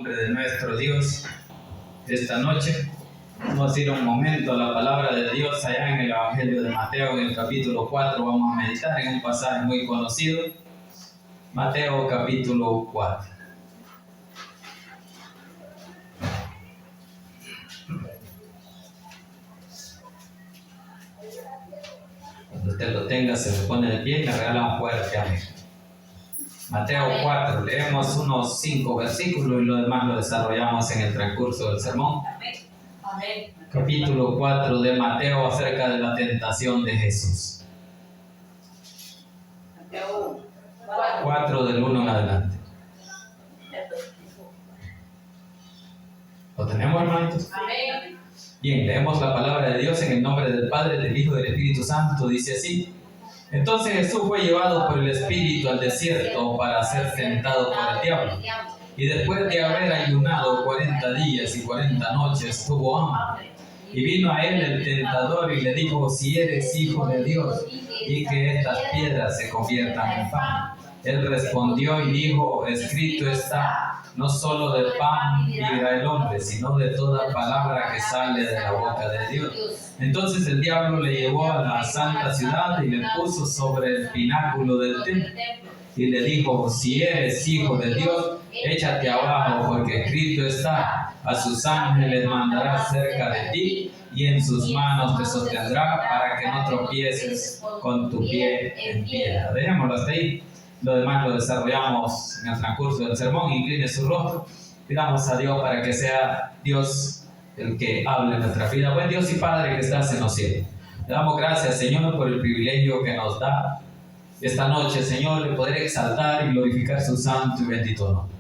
nombre de nuestro Dios. Esta noche vamos a ir un momento a la palabra de Dios allá en el Evangelio de Mateo, en el capítulo 4. Vamos a meditar en un pasaje muy conocido. Mateo capítulo 4. Cuando usted lo tenga, se le pone de pie y me regala un fuerte amén. Mateo 4, leemos unos 5 versículos y lo demás lo desarrollamos en el transcurso del sermón. Amén. Capítulo 4 de Mateo, acerca de la tentación de Jesús. Mateo 4 del 1 en adelante. ¿Lo tenemos, hermanitos? Amén. Bien, leemos la palabra de Dios en el nombre del Padre, del Hijo y del Espíritu Santo. Dice así: Entonces Jesús fue llevado por el Espíritu al desierto para ser tentado por el diablo. Y después de haber ayunado 40 días y 40 noches, tuvo hambre. Y vino a él el tentador y le dijo: Si eres hijo de Dios, y que estas piedras se conviertan en pan. Él respondió y dijo: Escrito está, no solo de pan vivirá el hombre, sino de toda palabra que sale de la boca de Dios. Entonces el diablo le llevó a la santa ciudad y le puso sobre el pináculo del templo. Y le dijo: Si eres hijo de Dios, échate abajo, porque escrito está: a sus ángeles mandará cerca de ti, y en sus manos te sostendrá para que no tropieces con tu pie en piedra. Dejémoslo hasta ahí. Lo demás lo desarrollamos en el transcurso del sermón. Incline su rostro. Pidamos a Dios para que sea Dios el que hable en nuestra vida. Buen Dios y Padre que estás en los cielos, le damos gracias, Señor, por el privilegio que nos da esta noche, Señor, de poder exaltar y glorificar su santo y bendito nombre.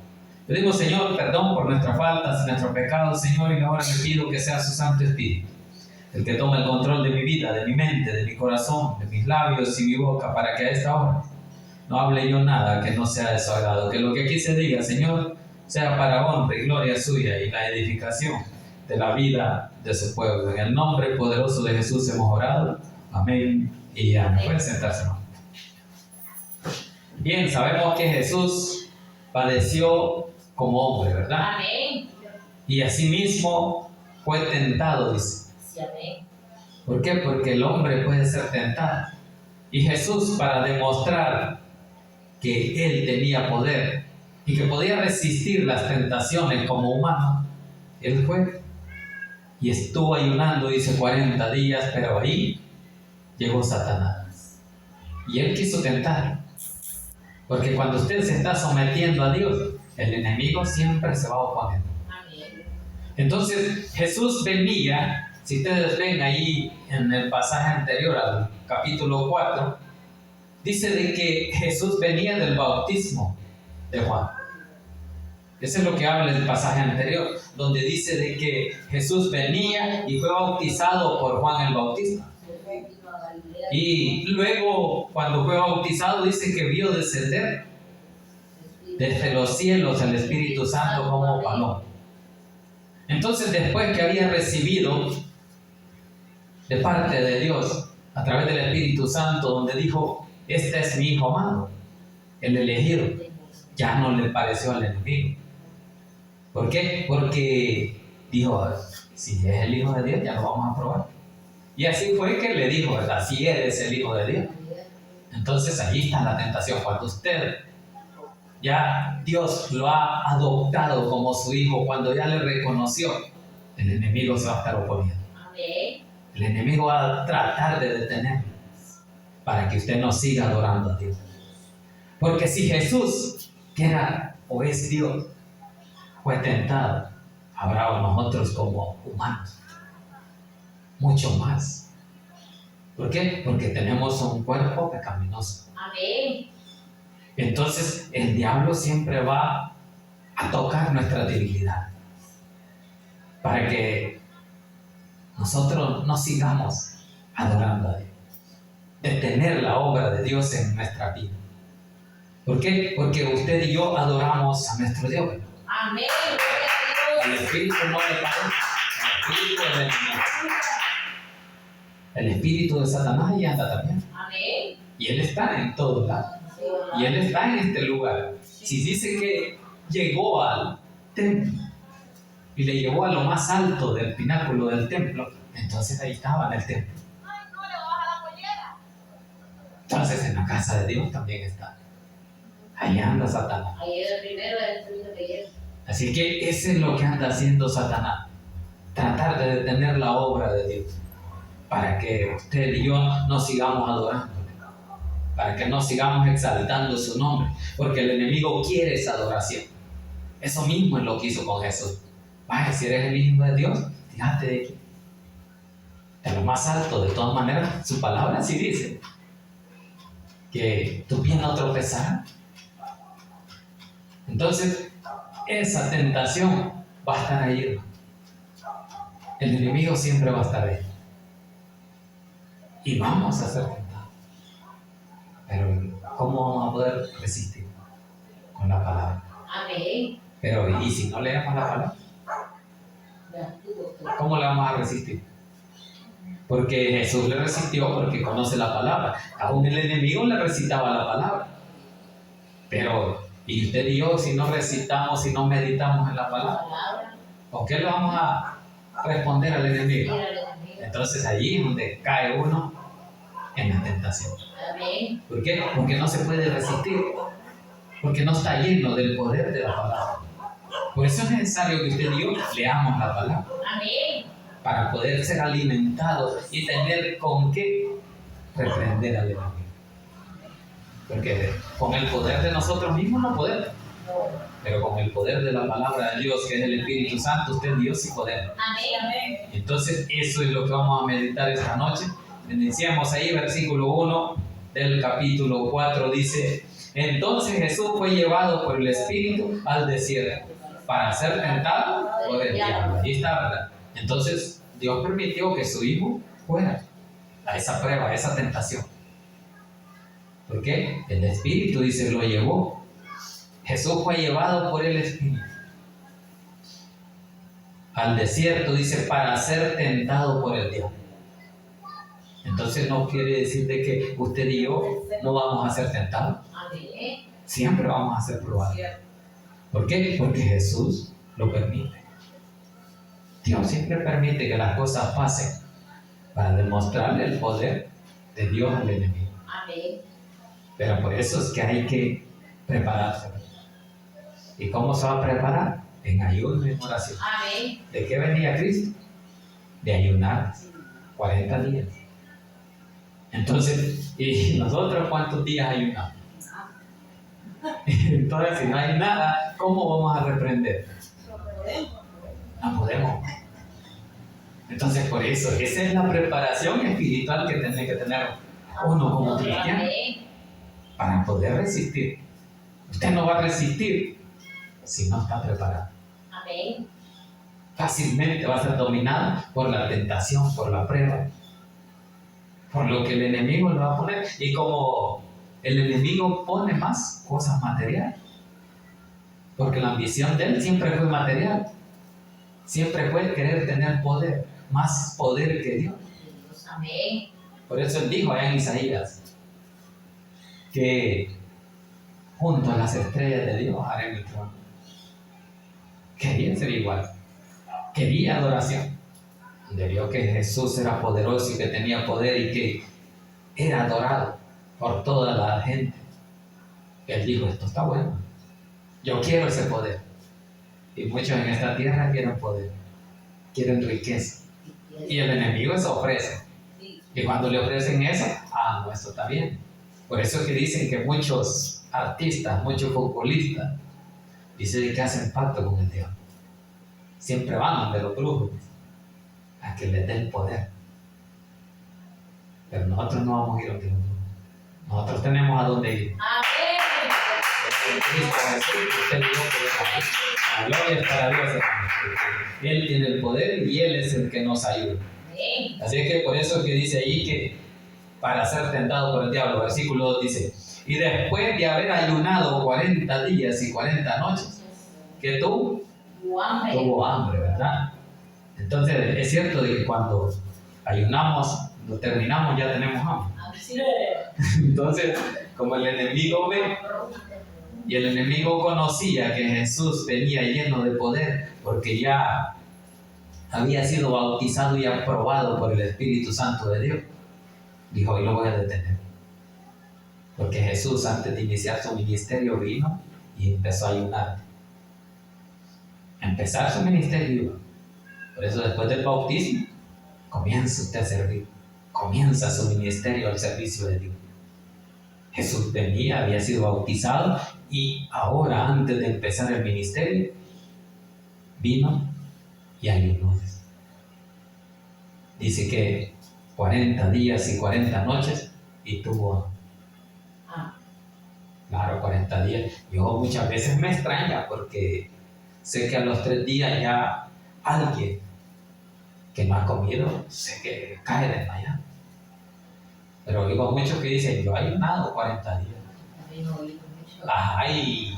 Pedimos, Señor, perdón por nuestras faltas y nuestros pecados, Señor, y ahora le pido que sea su Santo Espíritu el que tome el control de mi vida, de mi mente, de mi corazón, de mis labios y mi boca, para que a esta hora no hable yo nada que no sea de su agrado. Que lo que aquí se diga, Señor, sea para honra y gloria suya y la edificación de la vida de su pueblo. En el nombre poderoso de Jesús hemos orado. Amén y amén. Pueden sentarse, hermano. Bien, sabemos que Jesús padeció como hombre, ¿verdad? Amén. Y asimismo fue tentado, dice. Sí, amén. ¿Por qué? Porque el hombre puede ser tentado. Y Jesús, para demostrar que Él tenía poder y que podía resistir las tentaciones como humano, Él fue y estuvo ayunando, dice, 40 días, pero ahí llegó Satanás. Y Él quiso tentar. Porque cuando usted se está sometiendo a Dios, el enemigo siempre se va a oponer. Amén. Entonces Jesús venía, si ustedes ven ahí en el pasaje anterior al capítulo 4, dice de que Jesús venía del bautismo de Juan. Eso es lo que habla el pasaje anterior, donde dice de que Jesús venía y fue bautizado por Juan el Bautista. Y luego, cuando fue bautizado, dice que vio descender desde los cielos el Espíritu Santo como paloma. Entonces, después que había recibido de parte de Dios, a través del Espíritu Santo, donde dijo: Este es mi Hijo amado, el elegido, ya no le pareció al enemigo. ¿Por qué? Porque dijo: si es el Hijo de Dios, ya lo vamos a probar. Y así fue que le dijo, ¿verdad? Si eres el Hijo de Dios. Entonces allí está la tentación. Cuando usted ya Dios lo ha adoptado como su hijo, cuando ya le reconoció, el enemigo se va a estar oponiendo. Amén. El enemigo va a tratar de detenerlo para que usted no siga adorando a Dios. Porque si Jesús, que era o es Dios, fue tentado, habrá nosotros como humanos mucho más. ¿Por qué? Porque tenemos un cuerpo pecaminoso. Amén. Entonces el diablo siempre va a tocar nuestra debilidad para que nosotros no sigamos adorando a Dios, detener la obra de Dios en nuestra vida. ¿Por qué? Porque usted y yo adoramos a nuestro Dios. Amén. El Espíritu no le parece. El Espíritu es del enemigo. El espíritu de Satanás ahí anda también. Amén. Y él está en todos lados. Y él está en este lugar. Si dice que llegó al templo y le llevó a lo más alto del pináculo del templo. Entonces ahí estaba en el templo. Entonces en la casa de Dios también está. Ahí anda Satanás. Ahí era el primero, el segundo que llega. Así que ese es lo que anda haciendo Satanás. Tratar de detener la obra de Dios. Para que usted y yo no sigamos adorando. Para que no sigamos exaltando su nombre. Porque el enemigo quiere esa adoración. Eso mismo es lo que hizo con Jesús. Vaya, si eres el Hijo de Dios, fíjate de aquí. De lo más alto, de todas maneras, su palabra sí dice que tu pie no tropezará. Entonces, esa tentación va a estar ahí, hermano. El enemigo siempre va a estar ahí. Y vamos a ser tentados. Pero, ¿cómo vamos a poder resistir? Con la palabra. Amén. Pero, ¿y si no leemos la palabra? ¿Cómo le vamos a resistir? Porque Jesús le resistió porque conoce la palabra. Aún el enemigo le recitaba la palabra. Pero, ¿y usted y yo si no recitamos, si no meditamos en la palabra? ¿Por qué le vamos a responder al enemigo? Entonces allí es donde cae uno en la tentación. Amén. ¿Por qué? Porque no se puede resistir. Porque no está lleno del poder de la palabra. Por eso es necesario que usted y yo leamos la palabra. Amén. Para poder ser alimentados y tener con qué reprender al enemigo. Porque con el poder de nosotros mismos no podemos. Pero con el poder de la palabra de Dios, que es el Espíritu Santo, usted y yo sí podemos. Amén. Entonces eso es lo que vamos a meditar esta noche. Iniciamos ahí, versículo 1 del capítulo 4, dice: entonces Jesús fue llevado por el Espíritu al desierto para ser tentado por el diablo. Ahí está, ¿verdad? Entonces Dios permitió que su hijo fuera a esa prueba, a esa tentación. ¿Por qué? El Espíritu, dice, lo llevó. Jesús fue llevado por el Espíritu al desierto, dice, para ser tentado por el diablo. Entonces no quiere decir de que usted y yo no vamos a ser tentados. Amén. Siempre vamos a ser probados. ¿Por qué? Porque Jesús lo permite. Dios siempre permite que las cosas pasen para demostrarle el poder de Dios al enemigo. Amén. Pero por eso es que hay que prepararse. ¿Y cómo se va a preparar? En ayuno y en oración. Amén. ¿De qué venía Cristo? De ayunar 40 días. Entonces, ¿y nosotros cuántos días ayunamos? Entonces, si no hay nada, ¿cómo vamos a reprender? No podemos. Entonces, por eso, esa es la preparación espiritual que tiene que tener uno como cristiano para poder resistir. Usted no va a resistir si no está preparado. Amén. Fácilmente va a ser dominado por la tentación, por la prueba, por lo que el enemigo le va a poner. Y como el enemigo pone más cosas materiales, porque la ambición de él siempre fue material, siempre fue querer tener poder, más poder que Dios. Amén. Por eso él dijo allá en Isaías que junto a las estrellas de Dios haré mi trono. Quería ser igual, quería adoración. De vio que Jesús era poderoso y que tenía poder y que era adorado por toda la gente. Él dijo, esto está bueno, yo quiero ese poder. Y muchos en esta tierra quieren poder, quieren riqueza. Y el enemigo eso ofrece. Y cuando le ofrecen eso, no, esto está bien. Por eso es que dicen que muchos artistas, muchos futbolistas, dicen que hacen pacto con el diablo. Siempre van donde los brujos a que les den poder. Pero nosotros no vamos a ir donde los brujos. Nosotros tenemos a dónde ir. Amén. En Cristo Jesús, usted y yo podemos ir. La gloria es para Dios, hermano. Él tiene el poder y Él es el que nos ayuda. Amén. Así que por eso es que dice ahí que para ser tentado por el diablo, versículo 2 dice: y después de haber ayunado 40 días y 40 noches, que tuvo hambre, ¿verdad? Entonces es cierto de que cuando ayunamos, lo terminamos, ya tenemos hambre. Entonces, como el enemigo ve Y el enemigo conocía que Jesús venía lleno de poder porque ya había sido bautizado y aprobado por el Espíritu Santo de Dios. Dijo, hoy lo voy a detener. Porque Jesús, antes de iniciar su ministerio, vino y empezó a ayunar. Empezar su ministerio. Por eso después del bautismo, comienza usted a servir. Comienza su ministerio al servicio de Dios. Jesús venía, había sido bautizado y ahora, antes de empezar el ministerio, vino y ayunó. Dice que 40 días y 40 noches y tuvo claro, 40 días. Yo muchas veces me extraña porque sé que a los 3 días ya alguien que no ha comido, sé que cae desmayado. Pero oigo muchos que dicen, yo he ayunado 40 días. Ay,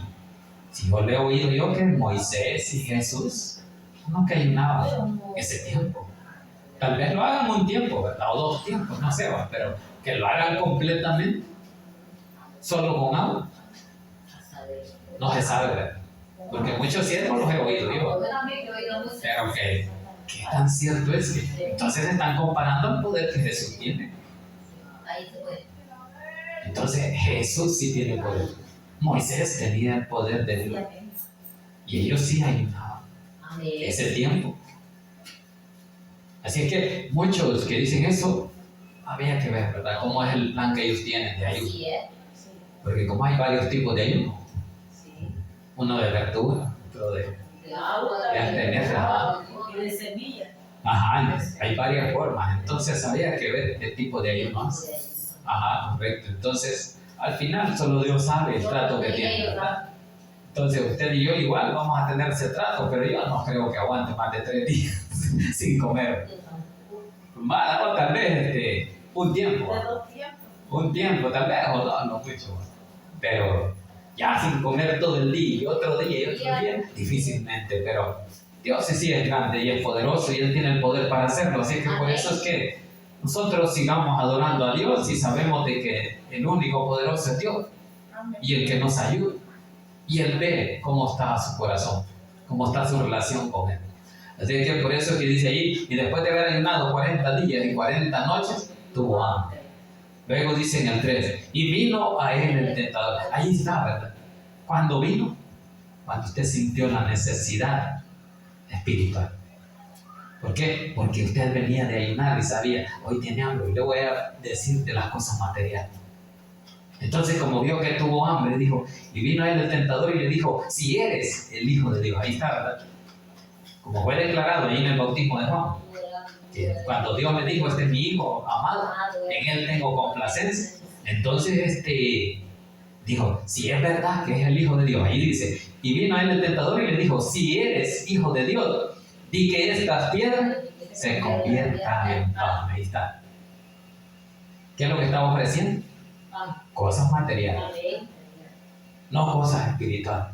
si yo le he oído yo que Moisés y Jesús no que ayunaban ese tiempo. Tal vez lo hagan un tiempo, ¿verdad? O 2 tiempos, no sé, pero que lo hagan completamente, solo con agua. No se sabe, ¿verdad? Porque muchos siervos los he oído yo. Pero que tan cierto es que entonces están comparando el poder que Jesús tiene. Entonces Jesús sí tiene poder. Moisés tenía el poder de Dios. Y ellos sí ayunaban ese tiempo. Así es que muchos que dicen eso, había que ver, ¿verdad? Cómo es el plan que ellos tienen de ayuno. Porque como hay varios tipos de ayuno. Uno de verdura, otro de abstenerse. Y de semilla. Ajá, hay varias formas. Entonces había que ver qué tipo de ayuno es. Ajá, correcto. Entonces, al final solo Dios sabe el trato que tiene, ¿verdad? Entonces usted y yo igual vamos a tener ese trato, pero yo no creo que aguante más de 3 días sin comer. O tal vez un tiempo. Un tiempo, tal vez, o no mucho. Pero ya sin comer todo el día y otro día, difícilmente. Pero Dios sí es grande y es poderoso y Él tiene el poder para hacerlo. Así que por eso es que nosotros sigamos adorando a Dios y sabemos de que el único poderoso es Dios y el que nos ayuda. Y Él ve cómo está su corazón, cómo está su relación con Él. Así que por eso es que dice ahí, y después de haber ayunado 40 días y 40 noches, tuvo hambre. Luego dice en el 3, y vino a Él el tentador. Ahí está, ¿verdad? ¿Cuándo vino? Cuando usted sintió la necesidad espiritual. ¿Por qué? Porque usted venía de ayunar y sabía, hoy tiene hambre, y le voy a decir de las cosas materiales. Entonces, como vio que tuvo hambre, dijo, y vino a Él el tentador y le dijo, si eres el Hijo de Dios. Ahí está, ¿verdad? Como fue declarado ahí en el bautismo de Juan. Que cuando Dios me dijo, este es mi Hijo amado, en Él tengo complacencia. Entonces, dijo, si es verdad que es el Hijo de Dios. Ahí dice, y vino a Él el tentador y le dijo, si eres Hijo de Dios, di que estas piedras se conviertan en pan. Ahí está. ¿Qué es lo que estaba ofreciendo? Cosas materiales, no cosas espirituales.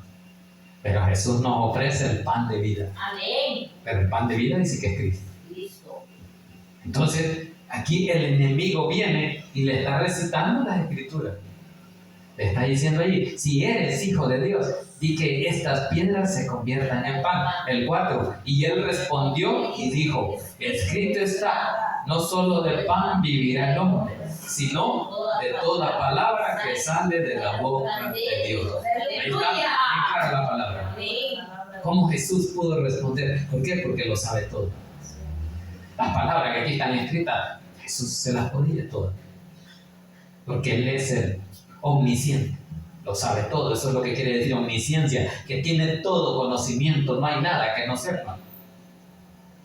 Pero Jesús nos ofrece el pan de vida. Pero el pan de vida dice que es Cristo. Entonces, aquí el enemigo viene y le está recitando las escrituras. Le está diciendo allí, si eres Hijo de Dios, di que estas piedras se conviertan en pan. El 4, y Él respondió y dijo, escrito está, no solo de pan vivirá el hombre, sino de toda palabra que sale de la boca de Dios. Ahí está, bien clara la palabra. ¿Cómo Jesús pudo responder? ¿Por qué? Porque lo sabe todo. Las palabras que aquí están escritas, Jesús se las podía todas. Porque Él es el omnisciente, lo sabe todo. Eso es lo que quiere decir omnisciencia, que tiene todo conocimiento, no hay nada que no sepa.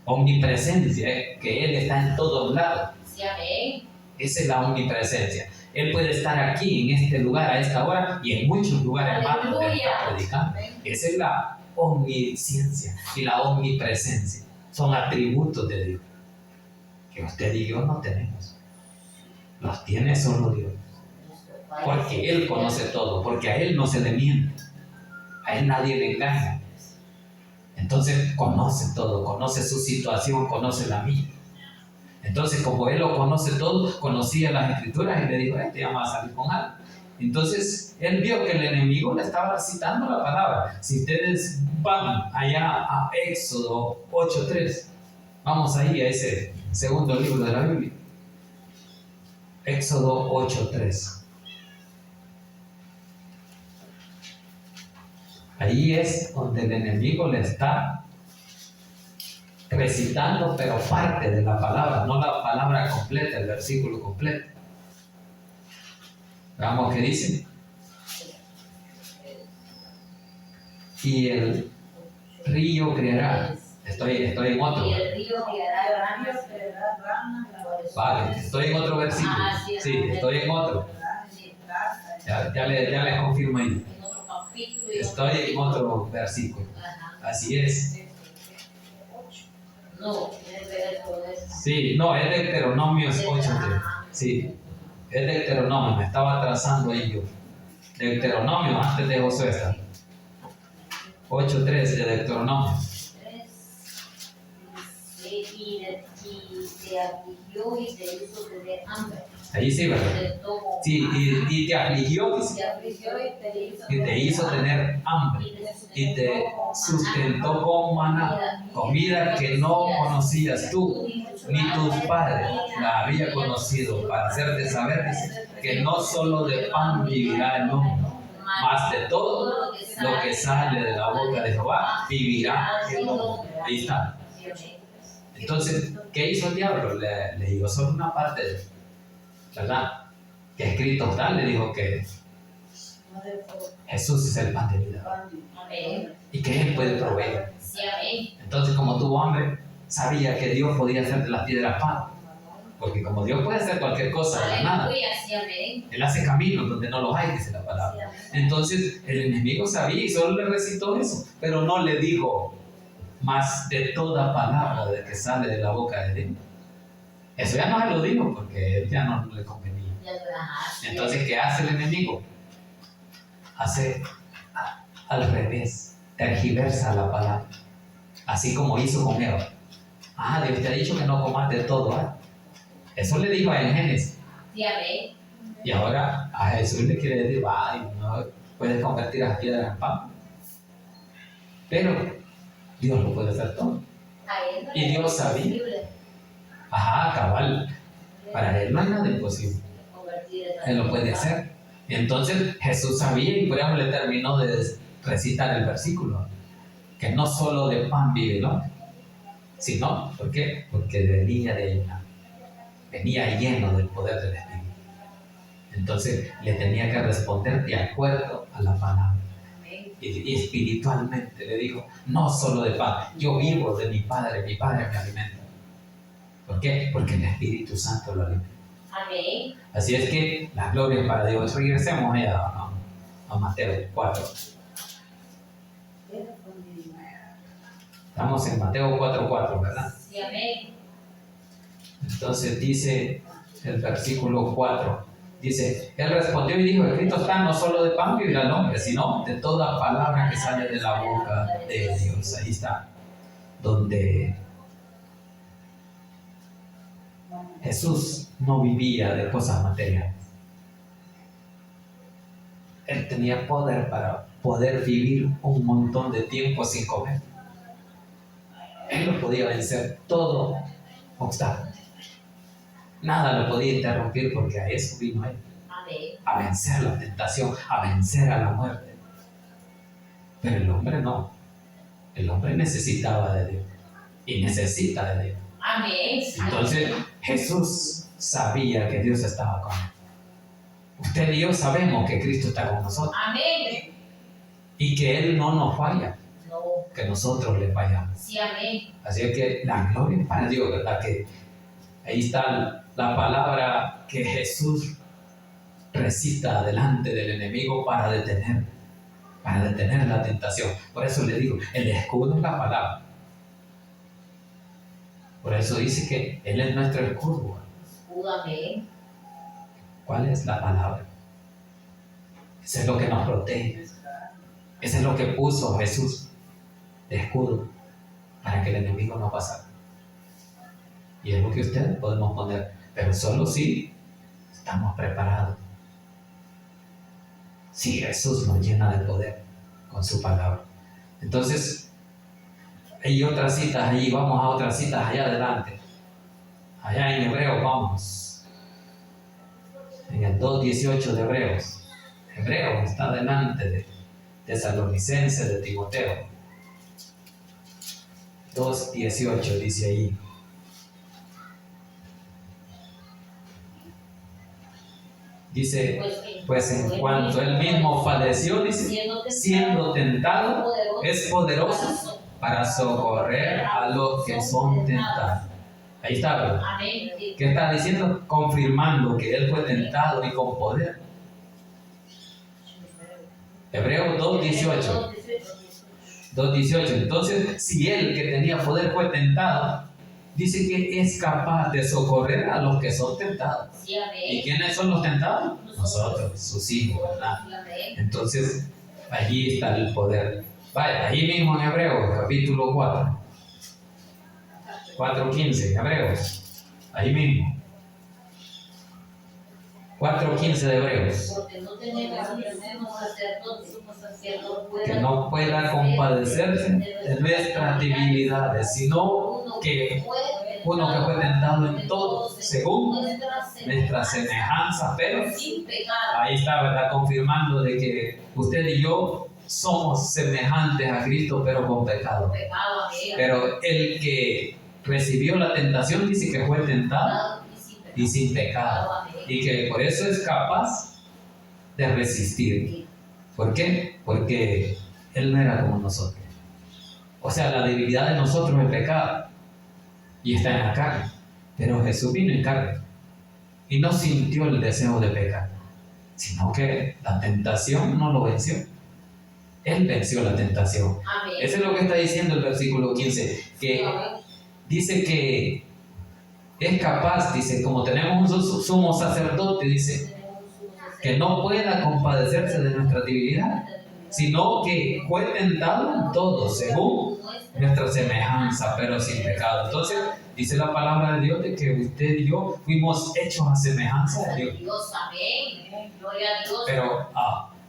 Omnipresencia, que Él está en todos lados. Esa es la omnipresencia. Él puede estar aquí, en este lugar, a esta hora, y en muchos lugares más donde Él está predicando. Esa es la omnisciencia y la omnipresencia. Son atributos de Dios que usted y yo no tenemos. Los tiene solo Dios. Porque Él conoce todo, porque a Él no se le miente, a Él nadie le engaña. Entonces conoce todo, conoce su situación, conoce la mía. Entonces, como Él lo conoce todo, conocía las escrituras y le dijo, te vamos a salir con algo. Entonces, él vio que el enemigo le estaba recitando la palabra. Si ustedes van allá a Éxodo 8:3, vamos ahí a ese segundo libro de la Biblia. Éxodo 8:3. Ahí es donde el enemigo le está recitando, pero parte de la palabra, no la palabra completa, el versículo completo. Veamos qué dice. Y el río criará. Estoy en otro. Y el río criará ramas. Vale, estoy en otro versículo. Sí, estoy en otro. Ya les confirmo ahí. En otro capítulo. Estoy en otro versículo. Ajá. Así es. No, tiene que ver con eso. Sí, no, es Deuteronomios 8:3. Sí, es Deuteronomio, me estaba trazando ahí yo. Deuteronomio antes de Josué está. 8:3 de Deuteronomio. Y te afligió y te hizo tener hambre. Ahí sí, ¿verdad? Sí, y te afligió, dice, Te afligió y te hizo tener hambre, y te sustentó con maná, comida que no conocías tú, ni tus padres la había conocido, para hacerte saber, dice, que no solo de pan vivirá el hombre, mas de todo lo que sale de la boca de Jehová vivirá el hombre. Ahí está. Entonces, ¿qué hizo el diablo? Le dijo solo una parte de, ¿verdad? Que escrito está, le dijo que Jesús es el pan de vida Amén. y que Él puede proveer. Sí, amén. Entonces, como tuvo hambre, sabía que Dios podía hacer de las piedras pan. Porque como Dios puede hacer cualquier cosa de la nada, Aleluya, sí, amén. Él hace caminos donde no los hay, dice la palabra. Entonces, el enemigo sabía y solo le recitó eso, pero no le dijo más de toda palabra de que sale de la boca de Dios. Eso ya no se lo dijo porque él ya no le convenía. Entonces, ¿qué hace el enemigo? Hace al revés, tergiversa la palabra, así como hizo con Eva. Ah, Dios te ha dicho que no comas de todo, ¿eh? Eso le dijo en Génesis. Sí, amén. Y ahora a Jesús le quiere decir, ay, no puedes convertir las piedras en pan. Pero Dios lo puede hacer todo. Y Dios sabía. Ajá, cabal. Para Él no hay nada imposible. Él lo puede hacer. Y entonces Jesús sabía y por eso le terminó de recitar el versículo. Que no solo de pan vive el hombre, sino, ¿por qué? Porque venía lleno del poder del Espíritu. Entonces le tenía que responder de acuerdo a la palabra. Y espiritualmente le dijo, no solo de pan, yo vivo de mi Padre me alimenta. ¿Por qué? Porque el Espíritu Santo lo alimenta. Amén. Así es que la gloria es para Dios. Regresemos allá a Mateo 4. Estamos en Mateo 4:4, ¿verdad? Sí, amén. Entonces dice el versículo 4. Dice, Él respondió y dijo, escrito está, no solo de pan vivirá el hombre, sino de toda palabra que sale de la boca de Dios. Ahí está, donde Jesús no vivía de cosas materiales. Él tenía poder para poder vivir un montón de tiempo sin comer. Él lo podía vencer todo obstáculo. Nada lo podía interrumpir porque a eso vino Él. Amén. A vencer la tentación, a vencer a la muerte. Pero el hombre no. El hombre necesitaba de Dios y necesita de Dios. Amén. Entonces Jesús sabía que Dios estaba con él. Usted y yo sabemos que Cristo está con nosotros Amén. y que Él no nos falla, No. que nosotros le fallamos. Sí, amén. Así es que la gloria es para Dios, ¿verdad? Que ahí está la palabra que Jesús recita delante del enemigo para detener la tentación. Por eso le digo, el escudo es la palabra. Por eso dice que Él es nuestro escudo. Amén. ¿Cuál es la palabra? Eso es lo que nos protege. Eso es lo que puso Jesús de escudo para que el enemigo no pasara. Y es lo que ustedes podemos poner, pero solo si estamos preparados. Sí, Jesús nos llena de poder con su palabra. Entonces, hay otras citas allí, vamos a otras citas allá adelante. Allá en Hebreos vamos. En el 2:18 de Hebreos. Hebreos está delante de Tesalonicenses, de Timoteo. 2:18 dice ahí. Dice, pues en cuanto él mismo padeció, dice, siendo tentado, es poderoso para socorrer a los que son tentados. Ahí está, ¿verdad? ¿Qué está diciendo? Confirmando que él fue tentado y con poder. Hebreos 2:18. 2:18. Entonces, si él que tenía poder fue tentado, dice que es capaz de socorrer a los que son tentados. ¿Y quiénes son los tentados? Nosotros, sus hijos, ¿verdad? Entonces, allí está el poder. Vaya, ahí mismo en Hebreos, capítulo 4. 4:15, Hebreos. Ahí mismo. 4:15 de Hebreos. Porque no tenemos un sacerdote Que no pueda compadecerse de nuestras debilidades, sino que uno que fue tentado en todo, según nuestra semejanza, pero sin pecado. Ahí está, ¿verdad? Confirmando de que usted y yo somos semejantes a Cristo, pero con pecado. Pero el que recibió la tentación dice que fue tentado y sin pecado. Y que por eso es capaz de resistir. ¿Por qué? Porque Él no era como nosotros. O sea, la debilidad de nosotros es el pecado. Y está en la carne. Pero Jesús vino en carne. Y no sintió el deseo de pecar. Sino que la tentación no lo venció. Él venció la tentación. Amén. Eso es lo que está diciendo el versículo 15. Que dice que es capaz, dice, como tenemos un sumo sacerdote, dice, que no pueda compadecerse de nuestra debilidad, sino que fue tentado en todo, según nuestra semejanza, pero sin pecado. Entonces, dice la palabra de Dios de que usted y yo fuimos hechos a semejanza de Dios. Amén. Gloria a Dios. Pero,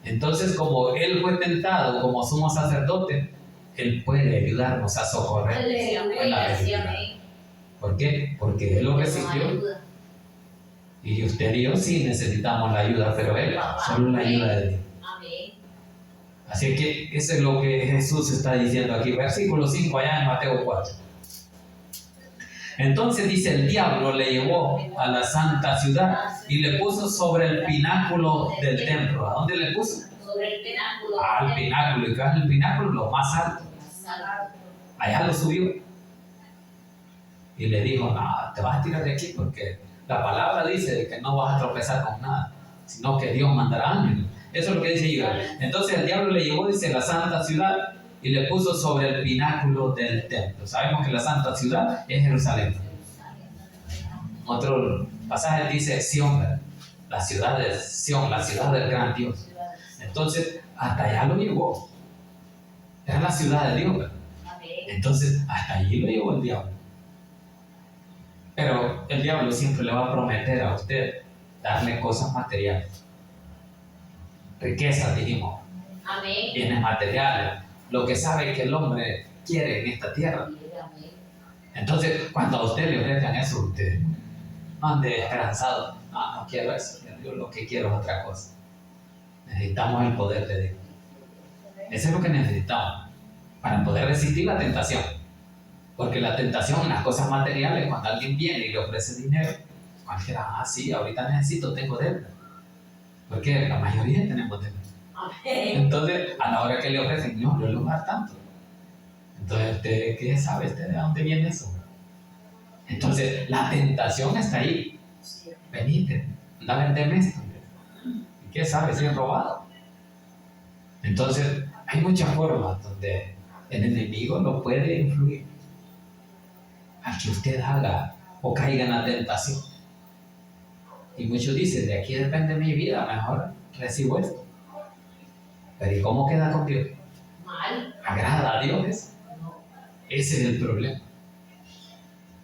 entonces, como Él fue tentado como sumo sacerdote, Él puede ayudarnos a socorrer en la debilidad. ¿Por qué? Porque Él lo resistió. Y usted y yo sí necesitamos la ayuda, pero Él solo la ayuda de Dios. Así que eso es lo que Jesús está diciendo aquí. Versículo 5 allá en Mateo 4. Entonces dice, el diablo le llevó a la santa ciudad y le puso sobre el pináculo del templo. ¿A dónde le puso? Sobre el pináculo. Al pináculo. ¿Y qué es el pináculo? Lo más alto. Allá lo subió. Y le dijo, no, te vas a tirar de aquí porque la palabra dice de que no vas a tropezar con nada, sino que Dios mandará ángeles. Eso es lo que dice Israel. Entonces el diablo le llevó, dice, la santa ciudad y le puso sobre el pináculo del templo. Sabemos que la santa ciudad es Jerusalén. Otro pasaje dice Sión, la ciudad de Sión, la ciudad del gran Dios. Entonces, hasta allá lo llevó. Era la ciudad de Dios. Entonces, hasta allí lo llevó el diablo. Pero el diablo siempre le va a prometer a usted darle cosas materiales. Riquezas, dijimos. Amén. Bienes materiales. Lo que sabe que el hombre quiere en esta tierra. Entonces, cuando a usted le ofrezcan eso, usted no ande esperanzado. No quiero eso. Yo lo que quiero es otra cosa. Necesitamos el poder de Dios. Eso es lo que necesitamos para poder resistir la tentación. Porque la tentación, las cosas materiales, cuando alguien viene y le ofrece dinero, cualquiera, sí, ahorita necesito, tengo deuda. Porque la mayoría tenemos deuda. Entonces, a la hora que le ofrecen, no, yo le voy a dar tanto. Entonces, ¿usted qué sabe? ¿Usted de dónde viene eso? Entonces, la tentación está ahí. Venite, anda a venderme esto. ¿Y qué sabe si es robado? Entonces, hay muchas formas donde el enemigo lo puede influir a que usted haga o caiga en la tentación. Y muchos dicen, de aquí depende mi vida, mejor recibo esto. Pero ¿y cómo queda con Dios? Mal. ¿Agrada a Dios eso? Ese es el problema.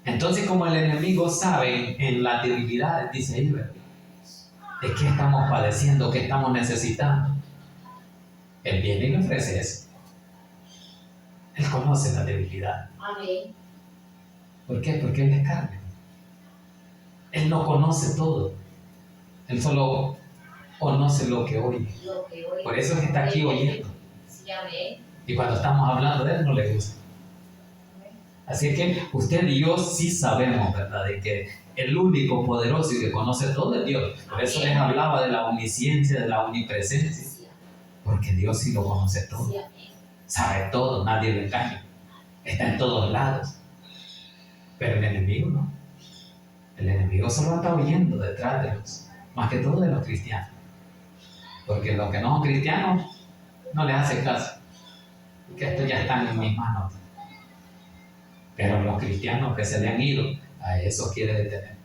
Entonces, como el enemigo sabe en la debilidad, dice Iber, de qué estamos padeciendo, qué estamos necesitando. Él viene y le ofrece eso. Él conoce la debilidad. Amén. ¿Por qué? Porque Él es carne. Él no conoce todo. Él solo conoce lo que oye. Por eso es que está aquí oyendo. Sí, amén. Y cuando estamos hablando de Él, no le gusta. Así que usted y yo sí sabemos, ¿verdad?, de que el único poderoso y que conoce todo es Dios. Por eso les hablaba de la omnisciencia, de la omnipresencia. Porque Dios sí lo conoce todo. Sabe todo, nadie lo engaña. Está en todos lados. Pero el enemigo no. El enemigo solo está huyendo detrás de los, más que todo de los cristianos. Porque los que no son cristianos no les hace caso. Porque esto ya está en mis manos. Pero los cristianos que se le han ido, a eso quiere detener.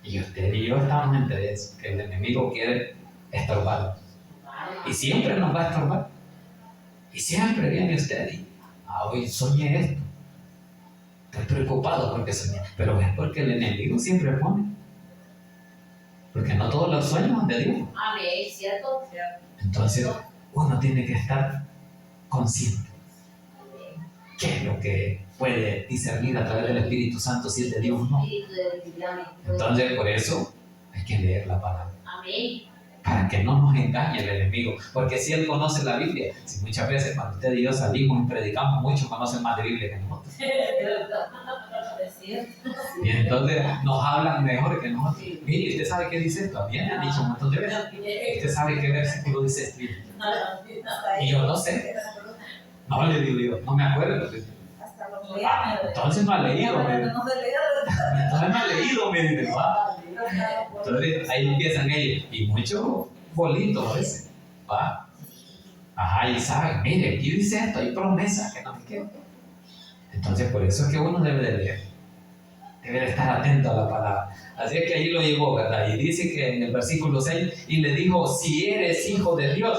Y usted y yo estamos entre eso, que el enemigo quiere estorbarlo. Y siempre nos va a estorbar. Y siempre viene usted y, hoy soñé esto. Estoy preocupado porque soñé. Pero es porque el enemigo siempre pone. Porque no todos los sueños son de Dios. Amén, ¿cierto? Entonces, uno tiene que estar consciente. ¿Qué es lo que puede discernir a través del Espíritu Santo si es de Dios o no? Entonces, por eso hay que leer la palabra. Amén. Para que no nos engañe el enemigo. Porque si él conoce la Biblia, si muchas veces cuando usted y yo salimos y predicamos, muchos conocen más de Biblia que nosotros. Y entonces nos hablan mejor que nosotros. Mire, ¿usted sabe qué dice esto? Bien, han dicho un montón de veces. ¿Usted sabe qué versículo dice esto? Y yo no sé. No, le digo yo, no me acuerdo. Entonces no ha leído, me dice. Entonces no ha leído, me dice. Entonces ahí empiezan ellos. Y muchos bolitos a veces. ¿Va? Ajá, y saben, mire, aquí dice esto, hay promesas que no me quedan. Entonces por eso es que uno debe de leer. Debe de estar atento a la palabra. Así es que ahí lo llevó, ¿verdad? Y dice que en el versículo 6, y le dijo, si eres hijo de Dios,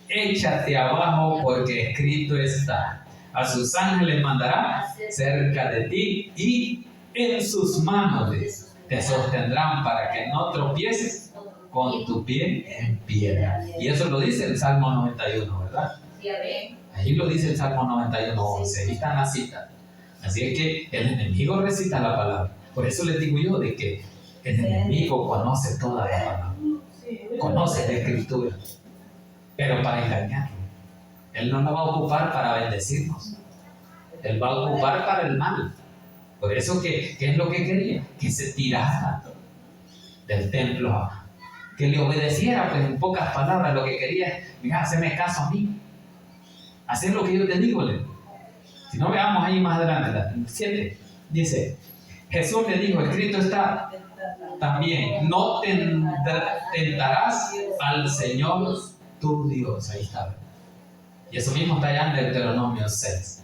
échate abajo porque escrito está, a sus ángeles mandará cerca de ti y en sus manos te sostendrán para que no tropieces con tu pie en piedra. Y eso lo dice el Salmo 91, ¿verdad? Ahí lo dice el Salmo 91, 11, ahí está en la cita. Así es que el enemigo recita la palabra. Por eso les digo yo de que el enemigo conoce toda la palabra, conoce la escritura, pero para engañarlo. Él no la va a ocupar para bendecirnos. Él va a ocupar para el mal. Por eso, ¿qué es lo que quería? Que se tirara del templo, que le obedeciera, pues en pocas palabras lo que quería es, mira, hazme caso a mí. Hacer lo que yo te digo, Si no, veamos ahí más adelante, el 7, dice, Jesús le dijo, escrito está también, no tentarás al Señor tu Dios. Ahí está. Y eso mismo está allá en Deuteronomio 6.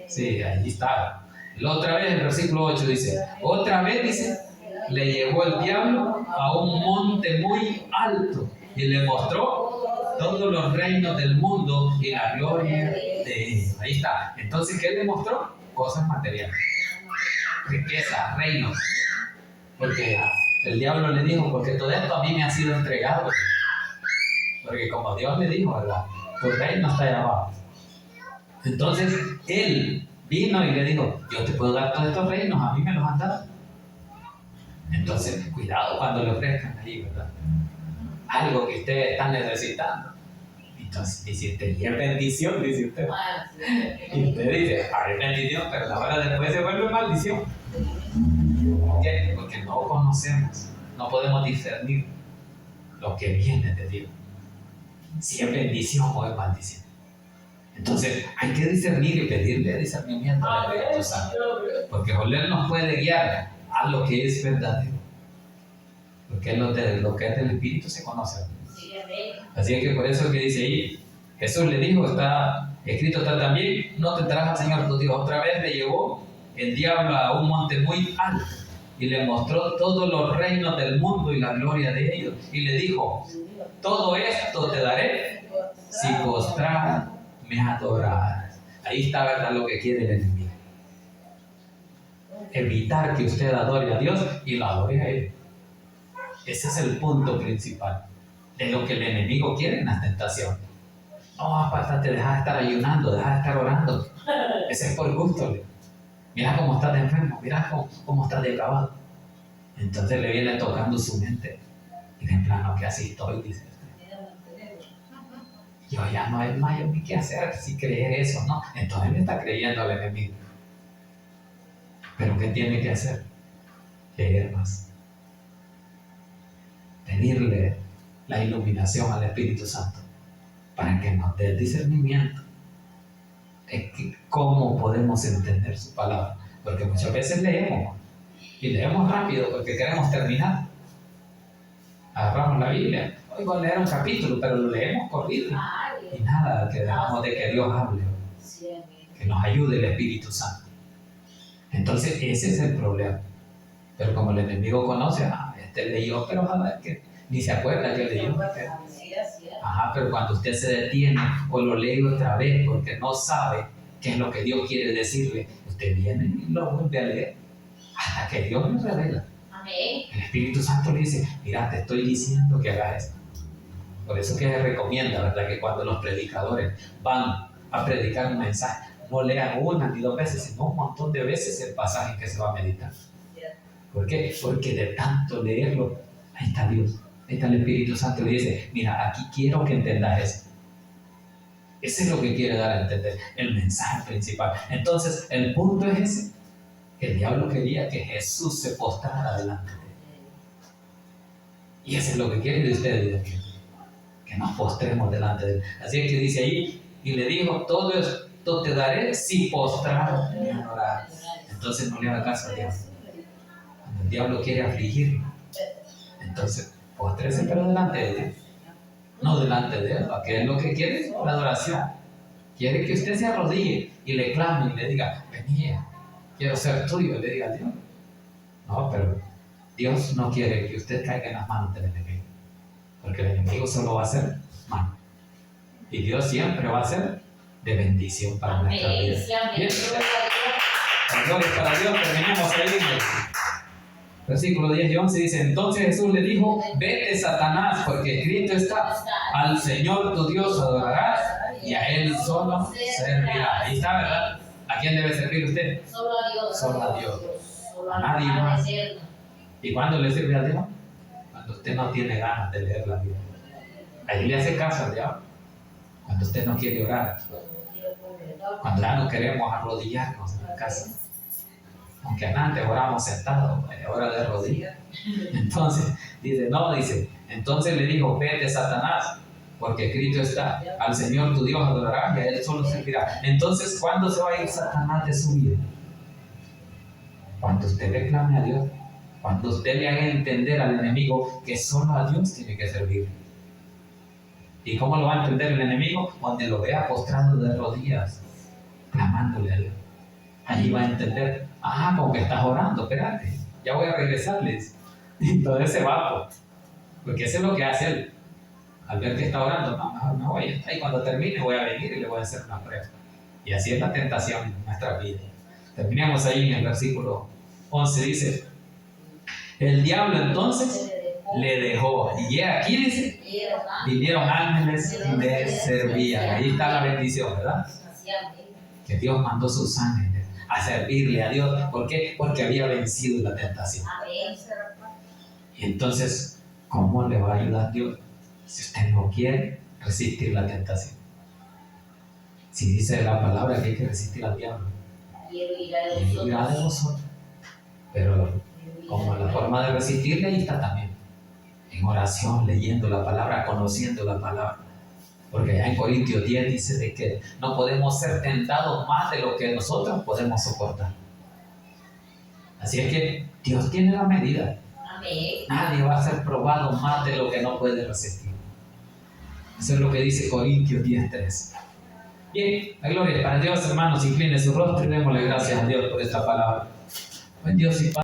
Sí, ahí está. La otra vez, el versículo 8 dice, otra vez dice, le llevó el diablo a un monte muy alto y le mostró todos los reinos del mundo y la gloria de ellos. Ahí está. Entonces, ¿qué le mostró? Cosas materiales. Riqueza, reinos. Porque el diablo le dijo, porque todo esto a mí me ha sido entregado. Porque como Dios le dijo, ¿verdad? Tu reino está allá abajo. Entonces, él vino y le dijo, yo te puedo dar todos estos reinos, a mí me los han dado. Entonces, cuidado cuando le ofrezcan ahí, ¿verdad? Algo que ustedes están necesitando. Entonces, dice usted, y es bendición, dice usted. Y usted dice, es bendición, pero la hora después se vuelve maldición. ¿Por qué? Porque no conocemos, no podemos discernir lo que viene de Dios. Si es bendición o es maldición. Entonces, hay que discernir y pedirle discernimiento al Espíritu Santo. Porque Él nos puede guiar a lo que es verdadero. Porque lo que es del Espíritu se conoce. Así que por eso es que dice ahí, Jesús le dijo, escrito está también, no tentarás al Señor tu Dios. Otra vez le llevó el diablo a un monte muy alto y le mostró todos los reinos del mundo y la gloria de ellos. Y le dijo, todo esto te daré si postrada me adoraras. Ahí está, ¿verdad?, lo que quiere el enemigo. Evitar que usted adore a Dios y lo adore a Él. Ese es el punto principal. de lo que el enemigo quiere en la tentación. No, apártate, deja de estar ayunando, deja de estar orando. Ese es por gusto. Mira cómo estás de enfermo, mira cómo estás de acabado. Entonces le viene tocando su mente. Y de plano que así estoy, dice usted. Yo ya no hay más, yo ni qué hacer si creer eso, ¿no? Entonces le está creyendo al enemigo. Pero ¿qué tiene que hacer? Leer más. Pedirle la iluminación al Espíritu Santo para que nos dé el discernimiento de cómo podemos entender su palabra. Porque muchas veces leemos y leemos rápido porque queremos terminar. Agarramos la Biblia, hoy voy a leer un capítulo, pero lo leemos corrido y nada, que dejamos de que Dios hable, que nos ayude el Espíritu Santo. Entonces ese es el problema. Pero como el enemigo conoce, este leyó, pero a ver que ni se acuerda que leyó. Pero cuando usted se detiene o lo lee otra vez porque no sabe qué es lo que Dios quiere decirle, usted viene y lo vuelve a leer hasta que Dios nos revela. El Espíritu Santo le dice, mira, te estoy diciendo que hagas esto. Por eso que se recomienda, ¿verdad?, que cuando los predicadores van a predicar un mensaje, no lean una ni dos veces, sino un montón de veces el pasaje que se va a meditar. ¿Por qué? Porque de tanto leerlo, ahí está Dios, ahí está el Espíritu Santo, le dice, mira, aquí quiero que entendas esto. Ese es lo que quiere dar a entender, el mensaje principal. Entonces, el punto es ese. El diablo quería que Jesús se postrara delante de él. Y eso es lo que quiere de ustedes y de mí, que nos postremos delante de él. Así es que dice ahí, y le dijo, todo esto te daré si postrado y adorar. Entonces no le haga caso al diablo. Cuando el diablo quiere afligirlo, entonces postrese pero delante de Dios, no delante de él, porque él lo que quiere es la adoración. Quiere que usted se arrodille y le clame y le diga, vení, quiero ser tuyo, y le diga a Dios. No, pero Dios no quiere que usted caiga en las manos del enemigo, porque el enemigo solo va a ser malo. Y Dios siempre va a ser de bendición para nuestra vida. Bien, gloria para Dios, terminemos ahí. Versículo 10 y 11 dice, entonces Jesús le dijo, vete Satanás, porque escrito está, al Señor tu Dios adorarás y a Él solo servirás. Ahí está, ¿verdad? ¿A quién debe servir usted? Solo a Dios. Solo a Dios. A nadie más. ¿Y cuándo le sirve a Dios? Cuando usted no tiene ganas de leer la Biblia. Ahí le hace caso al diablo. Cuando usted no quiere orar. Cuando ya no queremos arrodillarnos en la casa. Aunque antes oramos sentados, ahora de rodillas. Entonces, entonces le dijo, vete Satanás, porque escrito está, al Señor tu Dios adorarás y a Él solo servirá. Entonces, ¿cuándo se va a ir Satanás de su vida? Cuando usted le clame a Dios, cuando usted le haga entender al enemigo que solo a Dios tiene que servir. ¿Y cómo lo va a entender el enemigo? Cuando lo vea postrado de rodillas, clamándole a Dios. Allí va a entender, como que estás orando, espérate, ya voy a regresarles. Y entonces se va, porque eso es lo que hace él. Al ver que está orando, no, mejor me voy. Y cuando termine voy a venir y le voy a hacer una prueba. Y así es la tentación en nuestra vida. Terminamos ahí en el versículo 11, dice, el diablo entonces le dejó. Y aquí dice, vinieron ángeles y le servían. Ahí está la bendición, ¿verdad? Que Dios mandó sus ángeles a servirle a Dios. ¿Por qué? Porque había vencido la tentación. Y entonces, ¿cómo le va a ayudar Dios si usted no quiere resistir la tentación? Si dice la palabra que hay que resistir al diablo, y él irá de vosotros. Pero como la forma de resistirle, ahí está también en oración, leyendo la palabra, conociendo la palabra. Porque allá en Corintios 10 dice de que no podemos ser tentados más de lo que nosotros podemos soportar. Así es que Dios tiene la medida. Amén. Nadie va a ser probado más de lo que no puede resistir. Eso es lo que dice Corintios 10:3. Bien, la gloria para Dios, hermanos. Incline su rostro y démosle gracias a Dios por esta palabra. Buen Dios y Padre.